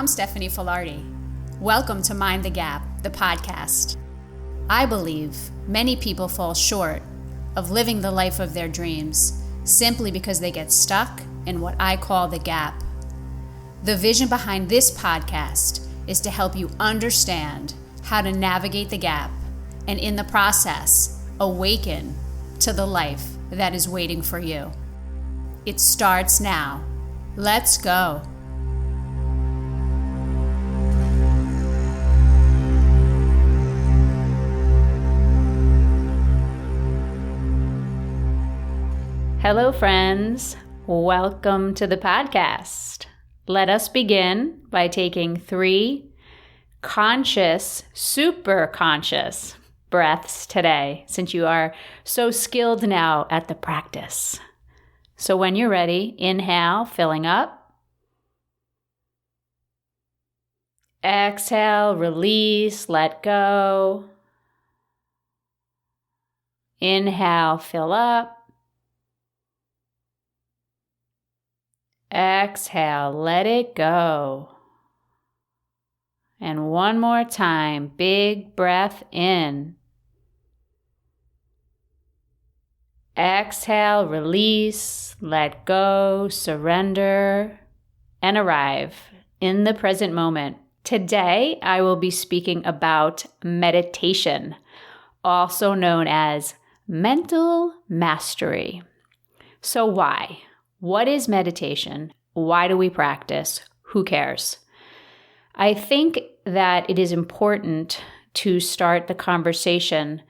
I'm Stephanie Filardi. Welcome to Mind the Gap, the podcast. I believe many people fall short of living the life of their dreams simply because they get stuck in what I call the gap. The vision behind this podcast is to help you understand how to navigate the gap and in the process, awaken to the life that is waiting for you. It starts now. Let's go. Hello, friends. Welcome to the podcast. Let us begin by taking 3 conscious, super conscious breaths today, since you are so skilled now at the practice. So when you're ready, inhale, filling up. Exhale, release, let go. Inhale, fill up. Exhale, let it go. And one more time, big breath in. Exhale, release, let go, surrender, and arrive in the present moment. Today, I will be speaking about meditation, also known as mental mastery. So why? What is meditation? Why do we practice? Who cares? I think that it is important to start the conversation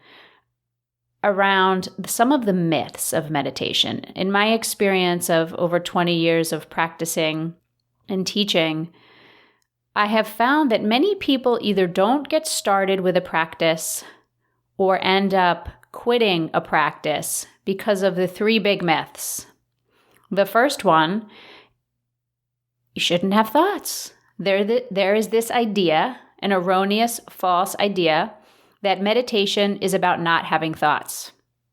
around some of the myths of meditation. In my experience of over 20 years of practicing and teaching, I have found that many people either don't get started with a practice or end up quitting a practice because of the 3 big myths. The first one, you shouldn't have thoughts. There is this idea, an erroneous, false idea, that meditation is about not having thoughts.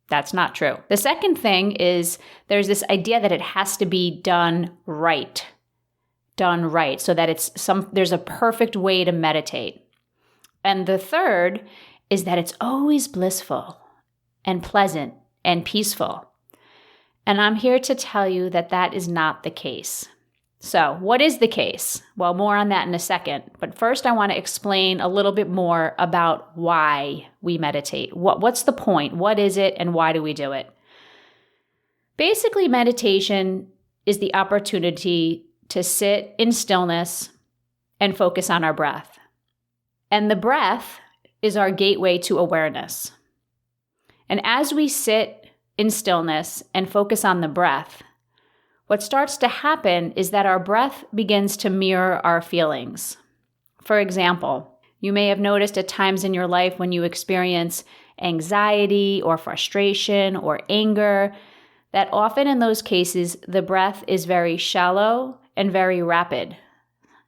That's not true. The second thing is there's this idea that it has to be done right, so that there's a perfect way to meditate. And the third is that it's always blissful and pleasant and peaceful. And I'm here to tell you that that is not the case. So what is the case? Well, more on that in a second. But first, I want to explain a little bit more about why we meditate. What's the point? What is it and why do we do it? Basically, meditation is the opportunity to sit in stillness and focus on our breath. And the breath is our gateway to awareness. And as we sit in stillness and focus on the breath, what starts to happen is that our breath begins to mirror our feelings. For example, you may have noticed at times in your life when you experience anxiety or frustration or anger, that often in those cases, the breath is very shallow and very rapid.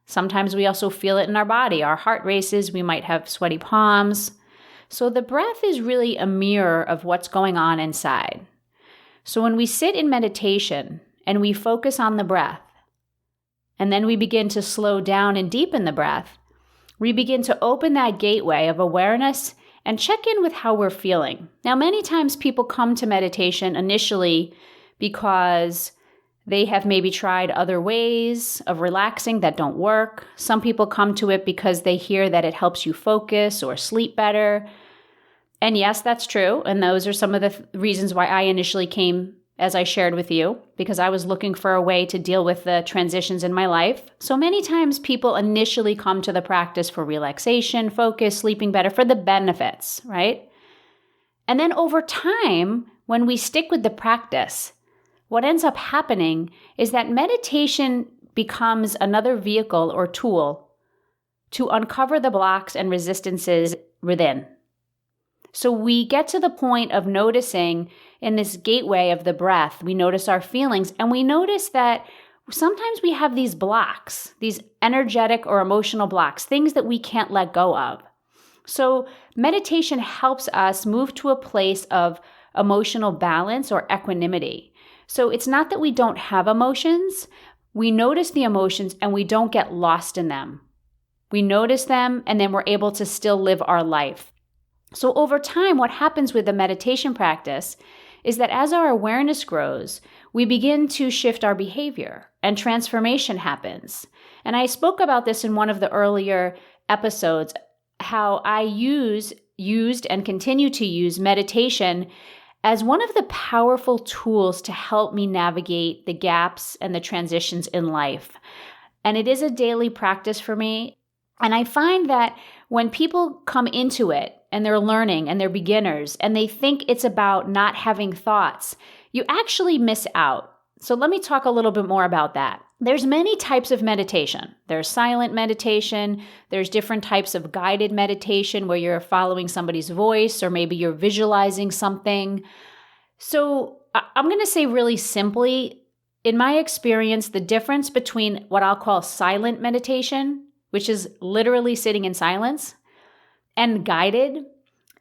Sometimes we also feel it in our body. Our heart races, we might have sweaty palms. So the breath is really a mirror of what's going on inside. So when we sit in meditation and we focus on the breath, and then we begin to slow down and deepen the breath, we begin to open that gateway of awareness and check in with how we're feeling. Now, many times people come to meditation initially because they have maybe tried other ways of relaxing that don't work. Some people come to it because they hear that it helps you focus or sleep better. And yes, that's true. And those are some of the reasons why I initially came, as I shared with you, because I was looking for a way to deal with the transitions in my life. So many times people initially come to the practice for relaxation, focus, sleeping better, for the benefits, right? And then over time, when we stick with the practice, what ends up happening is that meditation becomes another vehicle or tool to uncover the blocks and resistances within. So we get to the point of noticing in this gateway of the breath, we notice our feelings, and we notice that sometimes we have these blocks, these energetic or emotional blocks, things that we can't let go of. So meditation helps us move to a place of emotional balance or equanimity. So it's not that we don't have emotions, we notice the emotions and we don't get lost in them. We notice them and then we're able to still live our life. So over time, what happens with the meditation practice is that as our awareness grows, we begin to shift our behavior and transformation happens. And I spoke about this in one of the earlier episodes, how I used and continue to use meditation as one of the powerful tools to help me navigate the gaps and the transitions in life. And it is a daily practice for me. And I find that when people come into it and they're learning and they're beginners and they think it's about not having thoughts, you actually miss out. So let me talk a little bit more about that. There's many types of meditation. There's silent meditation. There's different types of guided meditation where you're following somebody's voice or maybe you're visualizing something. So I'm going to say really simply, in my experience, the difference between what I'll call silent meditation, which is literally sitting in silence, and guided,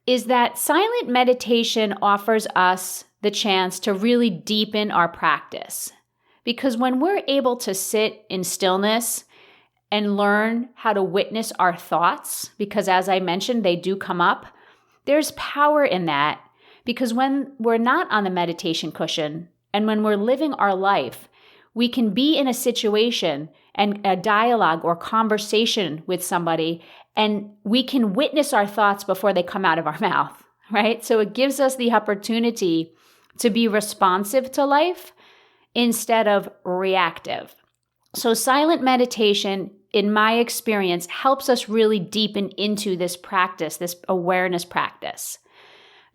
is that silent meditation offers us the chance to really deepen our practice. Because when we're able to sit in stillness and learn how to witness our thoughts, because as I mentioned, they do come up, there's power in that. Because when we're not on the meditation cushion and when we're living our life, we can be in a situation and a dialogue or conversation with somebody, and we can witness our thoughts before they come out of our mouth, right? So it gives us the opportunity to be responsive to life instead of reactive. So silent meditation, in my experience, helps us really deepen into this practice, this awareness practice.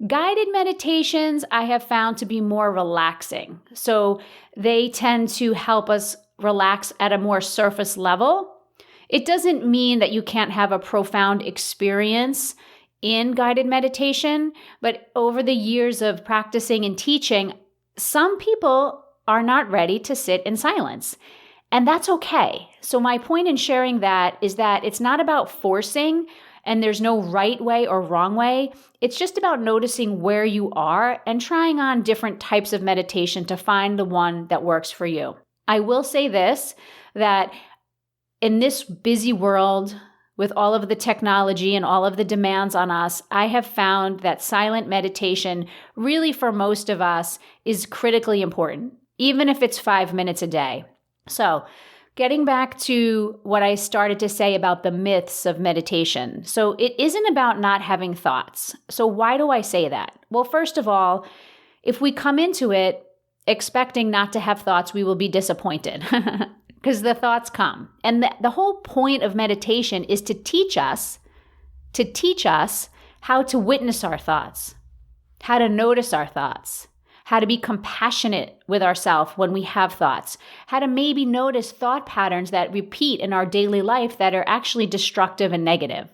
Guided meditations I have found to be more relaxing. So they tend to help us relax at a more surface level. It doesn't mean that you can't have a profound experience in guided meditation, but over the years of practicing and teaching, some people are not ready to sit in silence. And that's okay. So my point in sharing that is that it's not about forcing, and there's no right way or wrong way. It's just about noticing where you are and trying on different types of meditation to find the one that works for you. I will say this, that in this busy world with all of the technology and all of the demands on us, I have found that silent meditation really for most of us is critically important, even if it's 5 minutes a day. So getting back to what I started to say about the myths of meditation. So it isn't about not having thoughts. So why do I say that? Well, first of all, if we come into it expecting not to have thoughts, we will be disappointed because the thoughts come. And the whole point of meditation is to teach us how to witness our thoughts, how to notice our thoughts, how to be compassionate with ourselves when we have thoughts, how to maybe notice thought patterns that repeat in our daily life that are actually destructive and negative.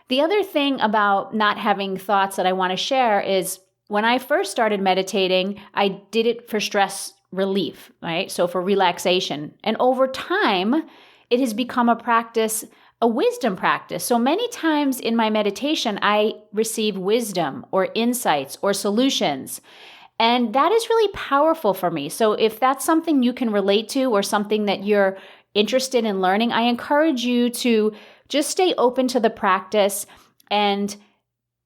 The other thing about not having thoughts that I want to share is when I first started meditating, I did it for stress relief, right? So for relaxation. And over time, it has become a practice, a wisdom practice. So many times in my meditation, I receive wisdom or insights or solutions. And that is really powerful for me. So if that's something you can relate to or something that you're interested in learning, I encourage you to just stay open to the practice and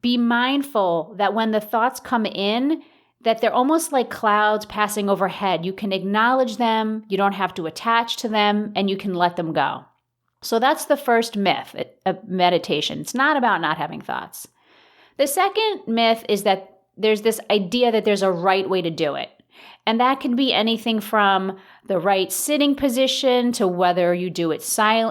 be mindful that when the thoughts come in, that they're almost like clouds passing overhead. You can acknowledge them, you don't have to attach to them, and you can let them go. So that's the first myth of meditation. It's not about not having thoughts. The second myth is that there's this idea that there's a right way to do it. And that can be anything from the right sitting position to whether you do it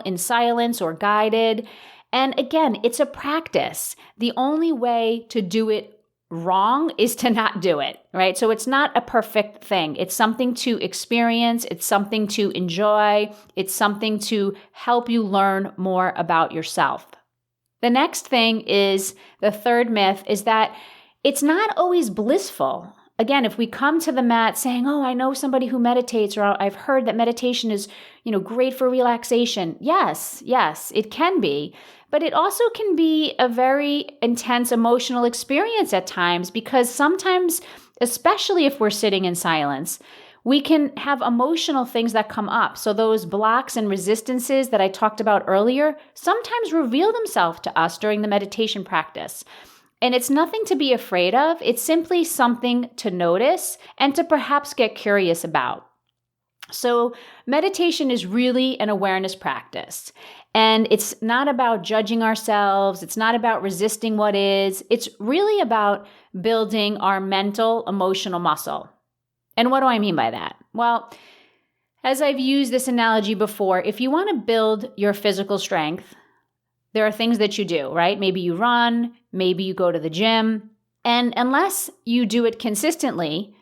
in silence or guided. And again, it's a practice. The only way to do it wrong is to not do it, right? So it's not a perfect thing. It's something to experience. It's something to enjoy. It's something to help you learn more about yourself. The next thing is, the third myth is that it's not always blissful. Again, if we come to the mat saying, oh, I know somebody who meditates, or I've heard that meditation is, great for relaxation. Yes, it can be. But it also can be a very intense emotional experience at times, because sometimes, especially if we're sitting in silence, We can have emotional things that come up. So those blocks and resistances that I talked about earlier sometimes reveal themselves to us during the meditation practice. And it's nothing to be afraid of. It's simply something to notice and to perhaps get curious about. So meditation is really an awareness practice. And it's not about judging ourselves. It's not about resisting what is. It's really about building our mental, emotional muscle. And what do I mean by that? Well, as I've used this analogy before, if you want to build your physical strength, there are things that you do, right? Maybe you run, maybe you go to the gym. And unless you do it consistently,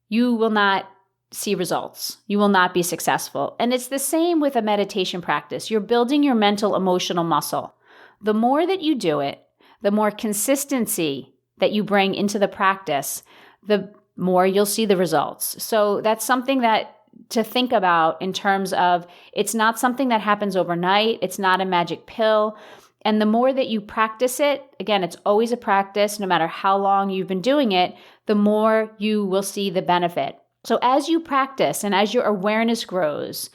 you will not see results. You will not be successful. And it's the same with a meditation practice. You're building your mental, emotional muscle. The more that you do it, the more consistency that you bring into the practice, the more you'll see the results. So that's something that to think about in terms of it's not something that happens overnight. It's not a magic pill. And the more that you practice it, again, it's always a practice, no matter how long you've been doing it, the more you will see the benefit. So as you practice and as your awareness grows,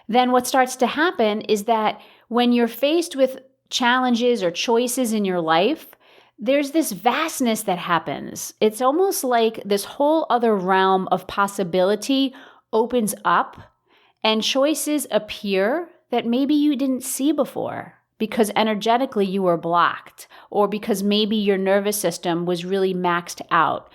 then what starts to happen is that when you're faced with challenges or choices in your life, there's this vastness that happens. It's almost like this whole other realm of possibility opens up and choices appear that maybe you didn't see before because energetically you were blocked or because maybe your nervous system was really maxed out.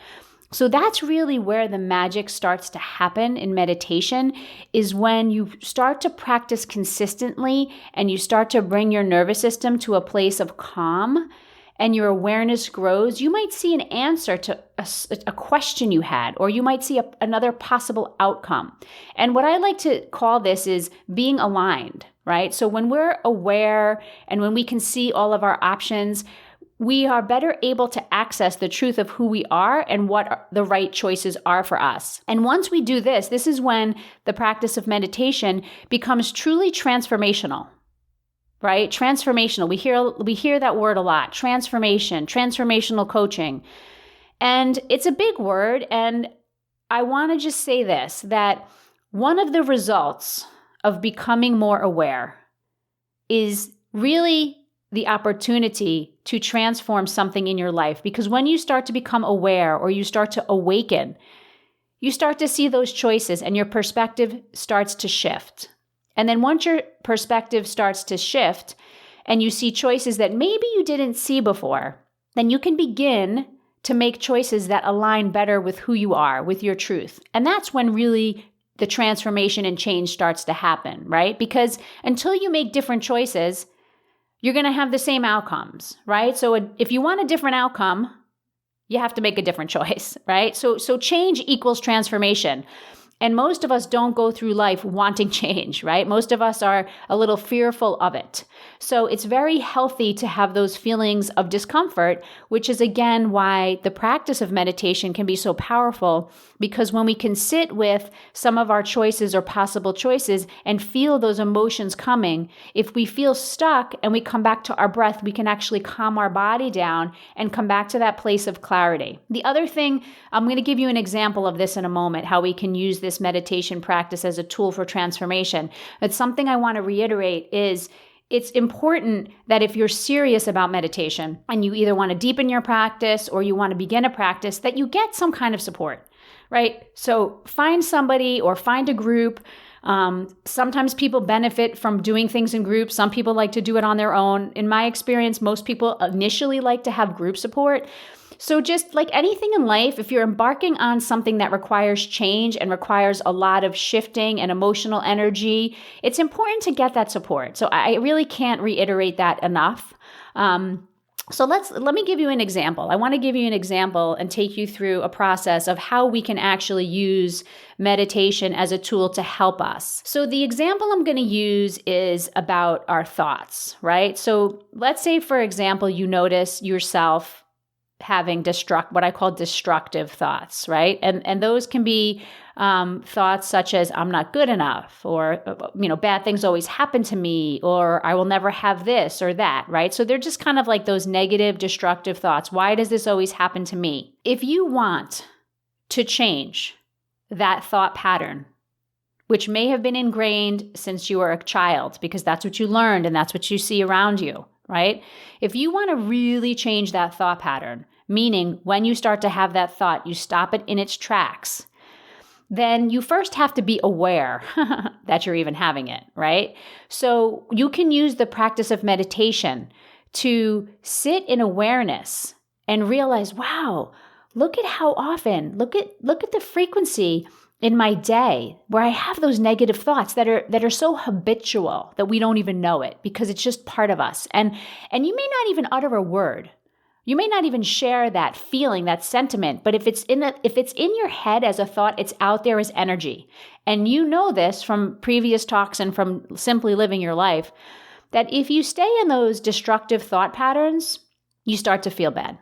So that's really where the magic starts to happen in meditation, is when you start to practice consistently and you start to bring your nervous system to a place of calm and your awareness grows. You might see an answer to a question you had, or you might see another possible outcome. And what I like to call this is being aligned, right? So when we're aware and when we can see all of our options, we are better able to access the truth of who we are and what the right choices are for us. And once we do this, this is when the practice of meditation becomes truly transformational, right? Transformational. We hear that word a lot. Transformation, transformational coaching. And it's a big word. And I want to just say this, that one of the results of becoming more aware is really the opportunity to transform something in your life. Because when you start to become aware or you start to awaken, you start to see those choices and your perspective starts to shift. And then once your perspective starts to shift and you see choices that maybe you didn't see before, then you can begin to make choices that align better with who you are, with your truth. And that's when really the transformation and change starts to happen, right? Because until you make different choices, you're going to have the same outcomes, right? So if you want a different outcome, you have to make a different choice, right? So change equals transformation. And most of us don't go through life wanting change, right? Most of us are a little fearful of it. So it's very healthy to have those feelings of discomfort, which is again why the practice of meditation can be so powerful, because when we can sit with some of our choices or possible choices and feel those emotions coming, if we feel stuck and we come back to our breath, we can actually calm our body down and come back to that place of clarity. The other thing, I'm going to give you an example of this in a moment, how we can use this meditation practice as a tool for transformation. But something I want to reiterate is it's important that if you're serious about meditation and you either want to deepen your practice or you want to begin a practice, that you get some kind of support, right? So find somebody or find a group. Sometimes people benefit from doing things in groups. Some people like to do it on their own. In my experience, most people initially like to have group support. So just like anything in life, if you're embarking on something that requires change and requires a lot of shifting and emotional energy, it's important to get that support. So I really can't reiterate that enough. So let me give you an example. I want to give you an example and take you through a process of how we can actually use meditation as a tool to help us. So the example I'm going to use is about our thoughts, right? So let's say, for example, you notice yourself having what I call destructive thoughts, right? And those can be thoughts such as I'm not good enough, or bad things always happen to me, or I will never have this or that, right? So they're just kind of like those negative, destructive thoughts. Why does this always happen to me? If you want to change that thought pattern, which may have been ingrained since you were a child because that's what you learned and that's what you see around you, right? If you want to really change that thought pattern, meaning when you start to have that thought, you stop it in its tracks, then you first have to be aware that you're even having it, right? So you can use the practice of meditation to sit in awareness and realize, wow, look at how often, look at the frequency in my day where I have those negative thoughts that are so habitual that we don't even know it because it's just part of us. And you may not even utter a word. You may not even share that feeling, that sentiment, but if it's in your head as a thought, it's out there as energy. And you know this from previous talks and from simply living your life, that if you stay in those destructive thought patterns, you start to feel bad.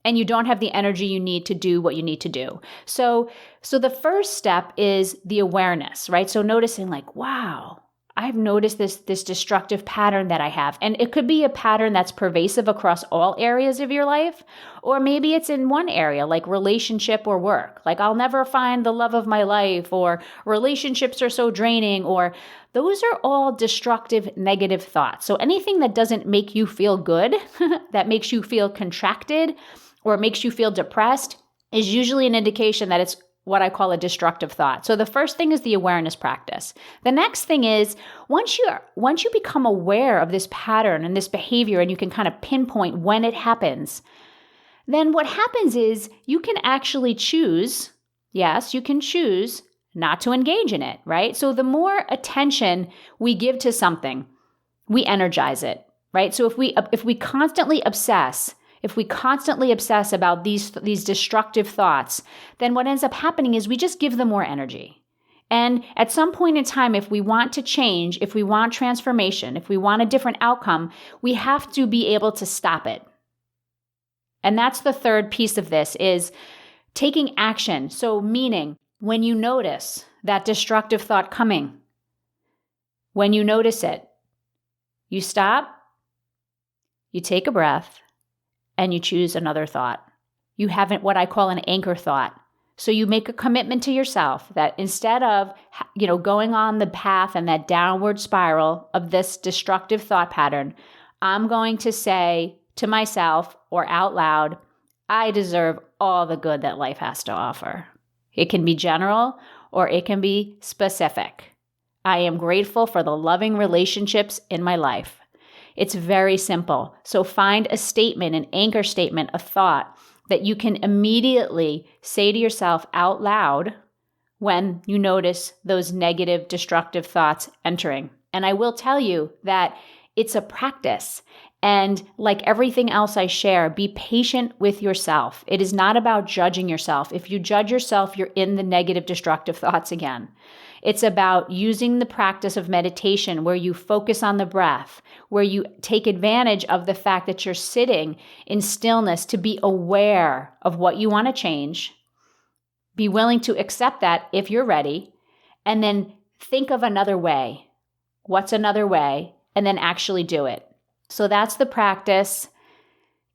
And you don't have the energy you need to do what you need to do. So the first step is the awareness, right? So noticing like, wow, I've noticed this destructive pattern that I have. And it could be a pattern that's pervasive across all areas of your life, or maybe it's in one area like relationship or work. Like I'll never find the love of my life, or relationships are so draining, or those are all destructive, negative thoughts. So anything that doesn't make you feel good, that makes you feel contracted, or makes you feel depressed is usually an indication that it's what I call a destructive thought. So the first thing is the awareness practice. The next thing is once you become aware of this pattern and this behavior and you can kind of pinpoint when it happens, then what happens is you can actually choose, yes, you can choose not to engage in it, right? So the more attention we give to something, we energize it, right? So if we constantly obsess about these destructive thoughts, then what ends up happening is we just give them more energy. And at some point in time, if we want to change, if we want transformation, if we want a different outcome, we have to be able to stop it. And that's the third piece of this is taking action. So meaning when you notice that destructive thought coming, when you notice it, you stop, you take a breath, and you choose another thought. You have what I call an anchor thought. So you make a commitment to yourself that instead of, going on the path and that downward spiral of this destructive thought pattern, I'm going to say to myself or out loud, I deserve all the good that life has to offer. It can be general or it can be specific. I am grateful for the loving relationships in my life. It's very simple. So find a statement, an anchor statement, a thought that you can immediately say to yourself out loud when you notice those negative, destructive thoughts entering. And I will tell you that it's a practice. And like everything else I share, be patient with yourself. It is not about judging yourself. If you judge yourself, you're in the negative, destructive thoughts again. It's about using the practice of meditation where you focus on the breath, where you take advantage of the fact that you're sitting in stillness to be aware of what you want to change, be willing to accept that if you're ready, and then think of another way. What's another way? And then actually do it. So that's the practice.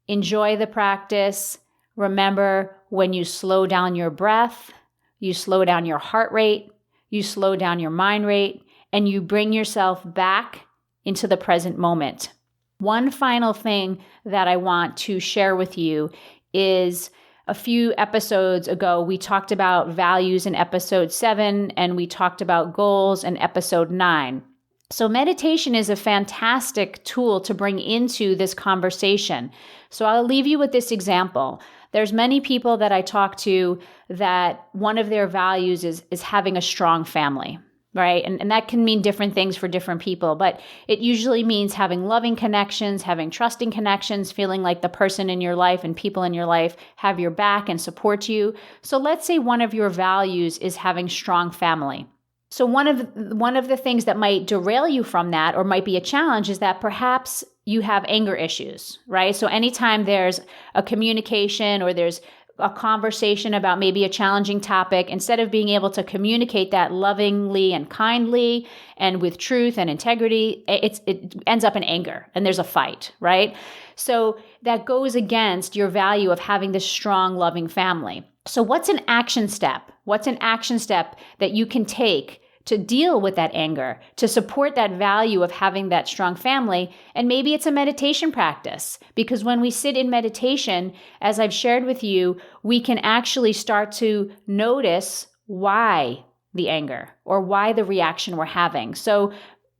Enjoy the practice. Remember, when you slow down your breath, you slow down your heart rate, you slow down your mind rate, and you bring yourself back into the present moment. One final thing that I want to share with you is a few episodes ago, we talked about values in episode 7, and we talked about goals in episode 9. So meditation is a fantastic tool to bring into this conversation. So I'll leave you with this example. There's many people that I talk to that one of their values is having a strong family, right? And that can mean different things for different people, but it usually means having loving connections, having trusting connections, feeling like the person in your life and people in your life have your back and support you. So let's say one of your values is having strong family. So one of the things that might derail you from that or might be a challenge is that perhaps you have anger issues, right? So anytime there's a communication or there's a conversation about maybe a challenging topic, instead of being able to communicate that lovingly and kindly and with truth and integrity, it ends up in anger and there's a fight, right? So that goes against your value of having this strong, loving family. So what's an action step? What's an action step that you can take to deal with that anger, to support that value of having that strong family? And maybe it's a meditation practice, because when we sit in meditation, as I've shared with you, we can actually start to notice why the anger or why the reaction we're having. So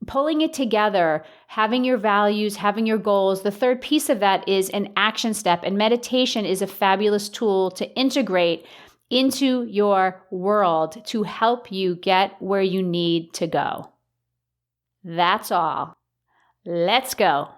pulling it together, having your values, having your goals. The third piece of that is an action step, and meditation is a fabulous tool to integrate into your world to help you get where you need to go. That's all. Let's go.